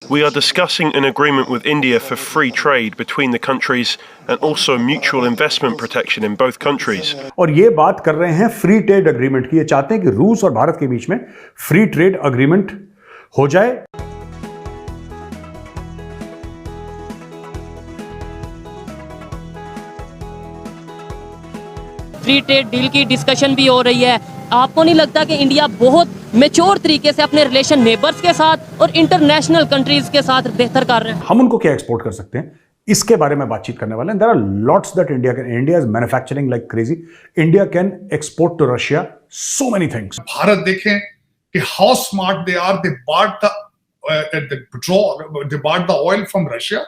We are discussing an agreement with India for free trade between the countries and also mutual investment protection in both countries. और ये बात कर रहे हैं free trade agreement की। ये चाहते हैं कि रूस और भारत के बीच में फ्री ट्रेड अग्रीमेंट हो जाए। फ्री ट्रेड डील की डिस्कशन भी हो रही है। आपको नहीं लगता कि इंडिया बहुत मैच्योर तरीके से अपने रिलेशन नेबर्स के साथ और इंटरनेशनल कंट्रीज के साथ बेहतर कर रहे हैं? हम उनको क्या एक्सपोर्ट कर सकते हैं, इसके बारे में बातचीत करने वाले हैं। There are lots that India is manufacturing like crazy. India can export to Russia so many things. Bharat देखें कि how smart they are, they bought the oil from Russia,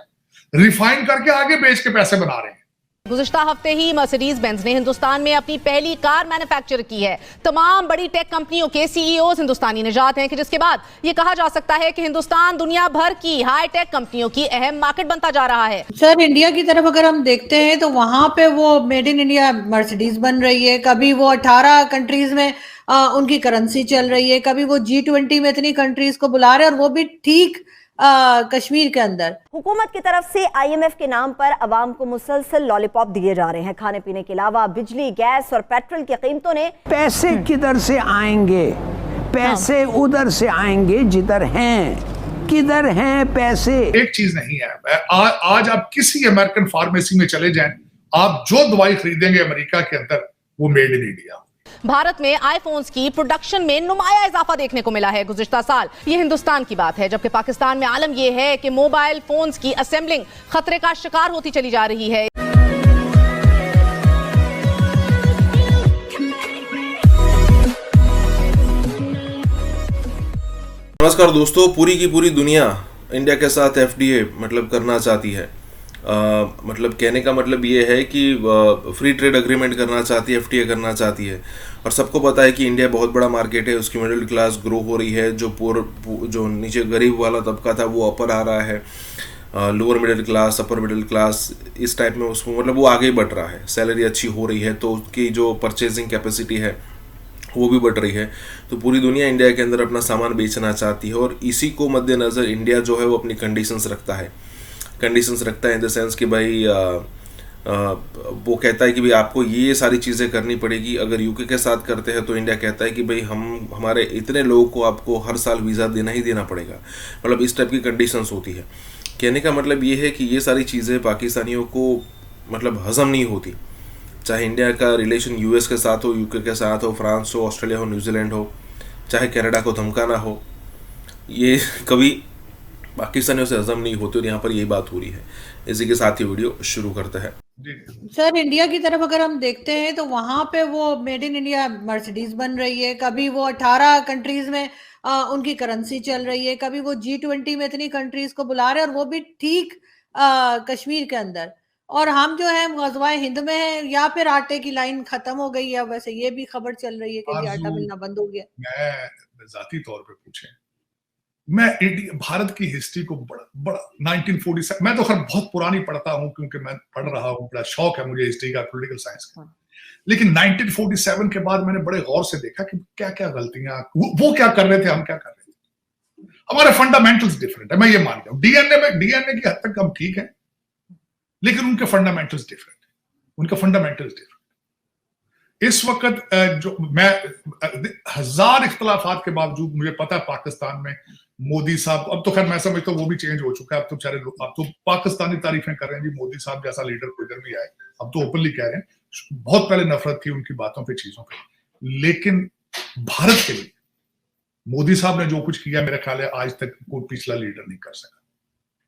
refine करके आगे बेच के पैसे बना रहे हैं। गुज़िश्ता हफ्ते ही मर्सिडीज बेंज ने हिंदुस्तान में अपनी पहली कार मैन्युफैक्चर की है। तमाम बड़ी टेक कंपनियों के सीईओज हिंदुस्तानी निजात हैं कि जिसके बाद ये कहा जा सकता है कि हिंदुस्तान दुनिया भर की हाई टेक कंपनियों की अहम मार्केट बनता जा रहा है। सर, इंडिया की तरफ अगर हम देखते हैं तो वहां पे वो मेड इन इंडिया मर्सिडीज बन रही है। कभी वो 18 कंट्रीज में उनकी करेंसी चल रही है, कभी वो G20 में इतनी कंट्रीज को बुला रहे हैं, और वो भी ठीक कश्मीर के अंदर। हुकूमत की तरफ से IMF के नाम पर अवाम को मुसलसल लॉलीपॉप दिए जा रहे हैं। खाने पीने के अलावा बिजली, गैस और पेट्रोल की कीमतों ने पैसे किधर से आएंगे? पैसे उधर से आएंगे जिधर हैं। किधर हैं पैसे? एक चीज नहीं है, आज आप किसी अमेरिकन फार्मेसी में चले जाएं, आप जो दवाई खरीदेंगे अमेरिका के अंदर वो मेड इन इंडिया। भारत में आईफोन्स की प्रोडक्शन में नुमाया इजाफा देखने को मिला है गुज़िश्ता साल। ये हिंदुस्तान की बात है, जबकि पाकिस्तान में आलम यह है कि मोबाइल फोन्स की असेंबलिंग खतरे का शिकार होती चली जा रही है। नमस्कार दोस्तों, पूरी की पूरी दुनिया इंडिया के साथ FTA मतलब करना चाहती है। मतलब कहने का मतलब ये है कि फ्री ट्रेड अग्रीमेंट करना चाहती है, FTA करना चाहती है। और सबको पता है कि इंडिया बहुत बड़ा मार्केट है, उसकी मिडिल क्लास ग्रो हो रही है, जो नीचे गरीब वाला तबका था वो अपर आ रहा है, lower middle class, upper middle class, इस टाइप में उसको मतलब वो आगे बढ़ रहा है, सैलरी अच्छी हो रही है, तो उसकी जो परचेजिंग कैपेसिटी है वो भी बढ़ रही है। तो पूरी दुनिया इंडिया के अंदर अपना सामान बेचना चाहती है, और इसी को मद्देनज़र इंडिया जो है वो अपनी कंडीशंस रखता है इन द सेंस कि भाई वो कहता है कि भाई आपको ये सारी चीज़ें करनी पड़ेगी। अगर यूके के साथ करते हैं तो इंडिया कहता है कि भाई हमारे इतने लोगों को आपको हर साल वीज़ा देना ही देना पड़ेगा। मतलब इस टाइप की कंडीशंस होती है। कहने का मतलब ये है कि ये सारी चीज़ें पाकिस्तानियों को मतलब हज़म नहीं होती, चाहे इंडिया का रिलेशन US के साथ हो, यूके के साथ हो, फ्रांस हो, ऑस्ट्रेलिया हो, न्यूजीलैंड हो, चाहे कनाडा को धमकाना हो, ये कभी पाकिस्तानियों से हजम नहीं होती। और यहाँ पर यही बात हो रही है। इसी के साथ ही वीडियो शुरू करते हैं। सर, इंडिया की तरफ अगर हम देखते हैं तो वहां पे वो मेड इन इंडिया मर्सिडीज बन रही है। कभी वो 18 कंट्रीज में उनकी करेंसी चल रही है, कभी वो G20 में इतनी कंट्रीज को बुला रहे हैं, और वो भी ठीक कश्मीर के अंदर। और हम जो है ग़ज़वाए हिंद में है, या फिर आटे की लाइन खत्म हो गई है। वैसे ये भी खबर चल रही है कि आटा मिलना बंद हो गया। मैं जाती तौर पे पूछे, मैं भारत की हिस्ट्री को बड़ा 1947, मैं तो खैर बहुत पुरानी पढ़ता हूँ क्योंकि मैं पढ़ रहा हूँ, बड़ा शौक है मुझे हिस्ट्री का, पॉलिटिकल साइंस का। लेकिन 1947 के बाद मैंने बड़े गौर से देखा कि क्या क्या गलतियां वो क्या कर रहे थे, हम क्या कर रहे थे। हमारे फंडामेंटल्स डिफरेंट है, मैं ये मान रहा हूँ। डीएनए की हद तक हम ठीक है, लेकिन उनके फंडामेंटल्स डिफरेंट है, इस वक्त जो मैं 1000 इख्तलाफात के बावजूद मुझे पता है पाकिस्तान में मोदी साहब, अब तो खैर मैं समझता हूँ वो भी चेंज हो चुका है। अब तो बेचारे लोग अब तो पाकिस्तानी तारीफें कर रहे हैं जी, मोदी साहब जैसा लीडर कोई इधर भी आए। अब तो ओपनली कह रहे हैं, बहुत पहले नफरत थी उनकी बातों पे, चीजों पे। लेकिन भारत के लिए मोदी साहब ने जो कुछ किया, मेरा ख्याल है आज तक कोई पिछला लीडर नहीं कर सका,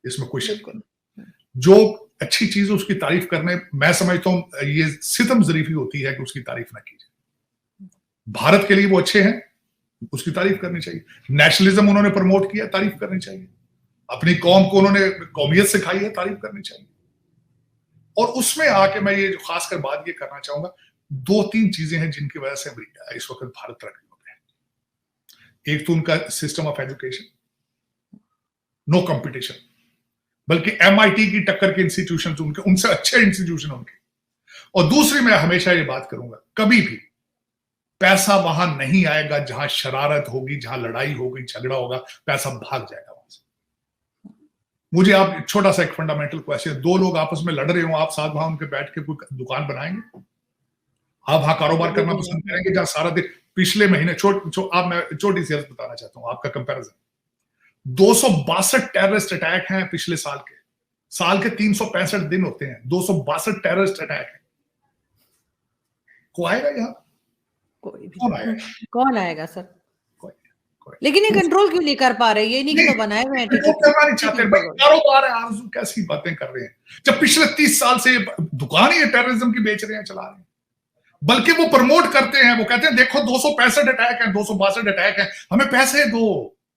इसमें कोई शक नहीं। जो अच्छी चीज उसकी तारीफ करने, मैं समझता हूं ये सितम ज़रीफी होती है कि उसकी तारीफ ना की जाए। भारत के लिए वो अच्छे हैं, उसकी तारीफ करनी चाहिए। नेशनलिज्म उन्होंने प्रमोट किया, तारीफ करनी चाहिए। अपनी कौम को उन्होंने कौमियत सिखाई है, तारीफ करनी चाहिए। और उसमें आके मैं ये खासकर बात ये करना चाहूंगा, 2-3 चीजें हैं जिनकी वजह से इस वक्त भारत तरक्की हो गया है। एक तो उनका system of education, no competition, बल्कि MIT की टक्कर के इंस्टीट्यूशन उनके, उनसे अच्छे इंस्टीट्यूशन उनके। और दूसरी, मैं हमेशा ये बात करूंगा, कभी भी पैसा वहां नहीं आएगा जहां शरारत होगी, जहां लड़ाई होगी, झगड़ा होगा, पैसा भाग जाएगा वहां से। मुझे आप छोटा सा एक फंडामेंटल क्वेश्चन, दो लोग आपस में लड़ रहे हो, आप साथ वहां उनके बैठ के कोई दुकान बनाएंगे? आप वहां कारोबार करना पसंद करेंगे जहां सारा दिन पिछले महीने आप मैं छोटी सी बताना चाहता हूं आपका कंपैरिजन, 262 टेररिस्ट अटैक हैं पिछले साल के 365 दिन होते हैं, 262 टेररिस्ट अटैक है। को आएगा यहाँ? कोई भी कौन आएगा? कौन आएगा सर? कोई लेकिन ये कंट्रोल क्यों नहीं कर पा रहे? ये नहीं कि तो बनाए हुए हैं वो करना नहीं चाहते भाई, कारोबार है, आरज़ू कैसी बातें कर रहे हैं जब पिछले 30 साल से दुकान ही टेररिज्म की बेच रहे हैं, चला रहे हैं, बल्कि वो प्रमोट करते हैं, वो कहते हैं देखो 265 अटैक हैं, 262 अटैक हैं, हमें पैसे दो,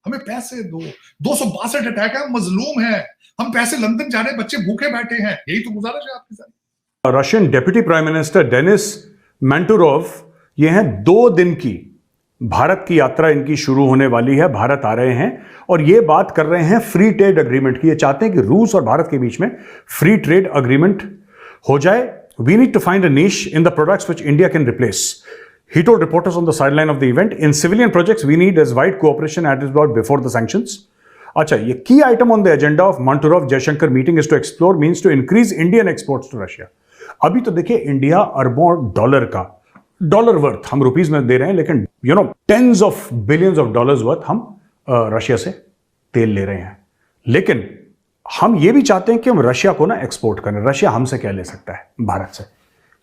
हमें पैसे दो, 262 अटैक है, मजलूम है, हम पैसे लंदन जा रहे, बच्चे भूखे बैठे हैं, यही तो गुजारिश है आपके साथ। Russian deputy prime minister Denis Manturov ये हैं 2 दिन की भारत की यात्रा इनकी शुरू होने वाली है, भारत आ रहे हैं और ये बात कर रहे हैं फ्री ट्रेड अग्रीमेंट की। ये चाहते हैं कि रूस और भारत के बीच में फ्री ट्रेड अग्रीमेंट हो जाए। We need to find a niche in the products which India can replace. He told reporters on the sideline of the event, in civilian projects we need as wide cooperation as was before the sanctions. अच्छा, ये key item on the agenda of Manturov-Jaishankar meeting is to explore means to increase Indian exports to Russia. अभी तो देखिए India अरबों dollar का dollar worth हम rupees में दे रहे हैं, लेकिन tens of billions of dollars worth हम रशिया से तेल ले रहे हैं। लेकिन हम ये भी चाहते हैं कि हम रशिया को ना एक्सपोर्ट करें। रशिया हमसे क्या ले सकता है भारत से?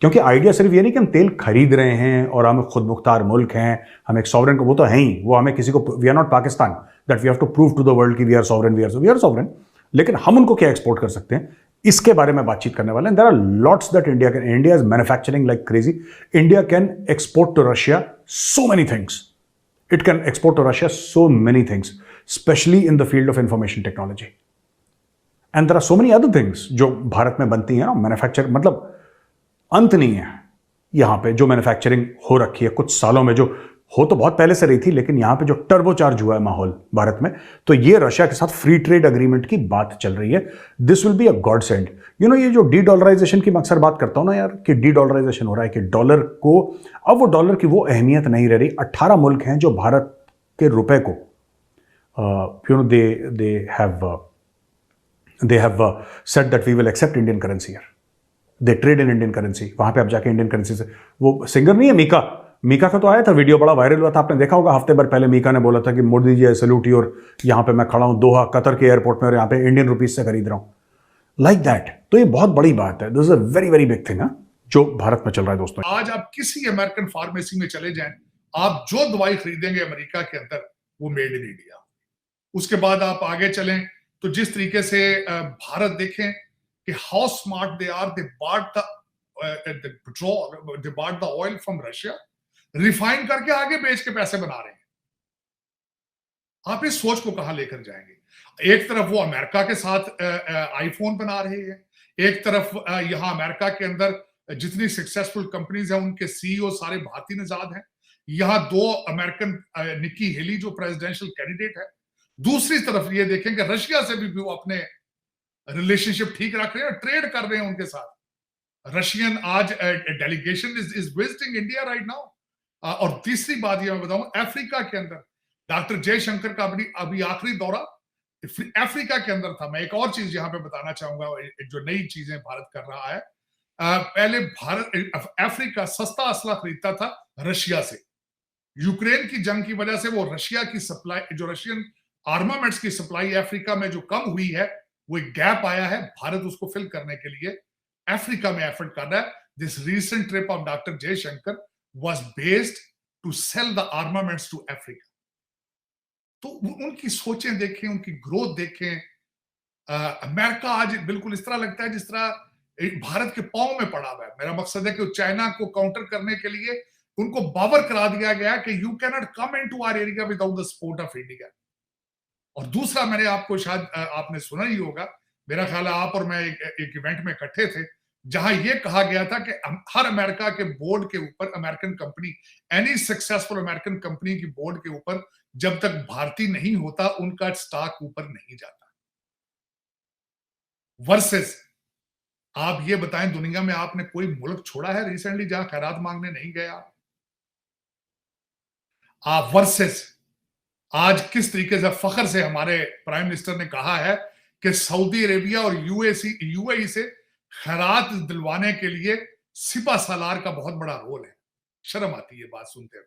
क्योंकि आइडिया सिर्फ ये नहीं कि हम तेल खरीद रहे हैं और हम खुद मुख्तार मुल्क हैं, हम एक सॉवरेन को, वो तो है ही, वो हमें किसी को, we are not Pakistan that we have to prove to the world कि we are sovereign, we are sovereign. लेकिन हम उनको क्या एक्सपोर्ट कर सकते हैं, इसके बारे में बातचीत करने वाले हैं। There are lots that India is manufacturing like crazy. India can export to Russia so many things, it can export to Russia so many things, specially in the field of information technology. And there are so many other things जो भारत में बनती हैं ना, manufacture, मतलब अंत नहीं है यहां पे जो मैन्युफैक्चरिंग हो रखी है कुछ सालों में, जो हो तो बहुत पहले से रही थी, लेकिन यहां पे जो टर्बोचार्ज हुआ है माहौल भारत में, तो ये रशिया के साथ फ्री ट्रेड अग्रीमेंट की बात चल रही है। This will be a God send. ये जो डी डॉलराइजेशन की मैं अक्सर बात करता हूं ना यार, कि डी डॉलराइजेशन हो रहा है, कि डॉलर को अब वो डॉलर की वो अहमियत नहीं रह रही। 18 मुल्क हैं जो भारत के रुपए को they have said that we will accept Indian currency here. They trade in Indian currency. वहां पे आप जाके इंडियन करेंसी से, वो सिंगर नहीं है मीका का तो आया था वीडियो, बड़ा वायरल हुआ था, आपने देखा होगा। हफ्ते भर पहले मीका ने बोला था कि मोदी जी सैल्यूट यू, और यहाँ पे मैं खड़ा हूँ दोहा कतर के एयरपोर्ट में और यहाँ पे इंडियन रुपीज से खरीद रहा हूँ, लाइक दैट। तो ये बहुत बड़ी बात है, this is a very very big thing जो भारत में चल रहा है दोस्तों। आज आप किसी अमेरिकन फार्मेसी में चले जाएं, आप जो दवाई खरीदेंगे अमेरिका के अंदर वो मेड इन इंडिया। उसके बाद आप आगे चलें तो जिस तरीके से भारत देखें कि how smart they are, they bought the petrol, they bought the oil from Russia, refine करके आगे बेच के पैसे बना रहे हैं। आप इस सोच को कहां लेकर जाएंगे? एक तरफ वो अमेरिका के साथ आईफोन बना रहे हैं, एक तरफ यहां अमेरिका के अंदर जितनी सक्सेसफुल कंपनीज हैं उनके सीईओ सारे भारतीय निजाद हैं। यहां 2 अमेरिकन, निक्की हेली जो प्रेसिडेंशियल कैंडिडेट है, दूसरी तरफ ये देखें कि रशिया से भी वो अपने रिलेशनशिप ठीक रख रहे हैं, ट्रेड कर रहे हैं उनके साथ। रशियन आज delegation is visiting India right now. और तीसरी बात ये मैं बताऊं, अफ्रीका के अंदर डॉक्टर जयशंकर का अभी आखिरी दौरा अफ्रीका के अंदर था। मैं एक और चीज यहां पे बताना चाहूंगा, जो नई चीजें भारत कर रहा है। पहले अफ्रीका सस्ता असला खरीदता था रशिया से। यूक्रेन की जंग की वजह से वो रशिया की सप्लाई, जो रशियन आर्मामेंट्स की सप्लाई अफ्रीका में जो कम हुई है, वो एक गैप आया है। भारत उसको फिल करने के लिए अफ्रीका में एफर्ट कर रहा है। This recent trip of doctor Jaishankar was based to sell the armaments to Africa. तो उनकी सोचें देखें, उनकी ग्रोथ देखें। अमेरिका आज बिल्कुल इस तरह लगता है जिस तरह भारत के पांव में पड़ा हुआ है। मेरा मकसद है कि चाइना को काउंटर करने के लिए उनको बावर करा दिया गया कि you can not come into our area without the support of India. और दूसरा, मैंने आपको शायद आपने सुना ही होगा, मेरा ख्याल है आप और मैं एक इवेंट में इकट्ठे थे, जहां यह कहा गया था कि हर अमेरिका के बोर्ड के ऊपर, American company, any successful American company की बोर्ड के ऊपर जब तक भारतीय नहीं होता उनका स्टॉक ऊपर नहीं जाता। वर्सेस आप ये बताएं, दुनिया में आपने कोई मुल्क छोड़ा है रिसेंटली जहां खैरात मांगने नहीं गया आप? वर्सेस आज किस तरीके से फख्र से हमारे प्राइम मिनिस्टर ने कहा है कि सऊदी अरेबिया और यूएई से खैरात दिलवाने के लिए सिपा सालार का बहुत बड़ा रोल है। शर्म आती है बात सुनते हुए।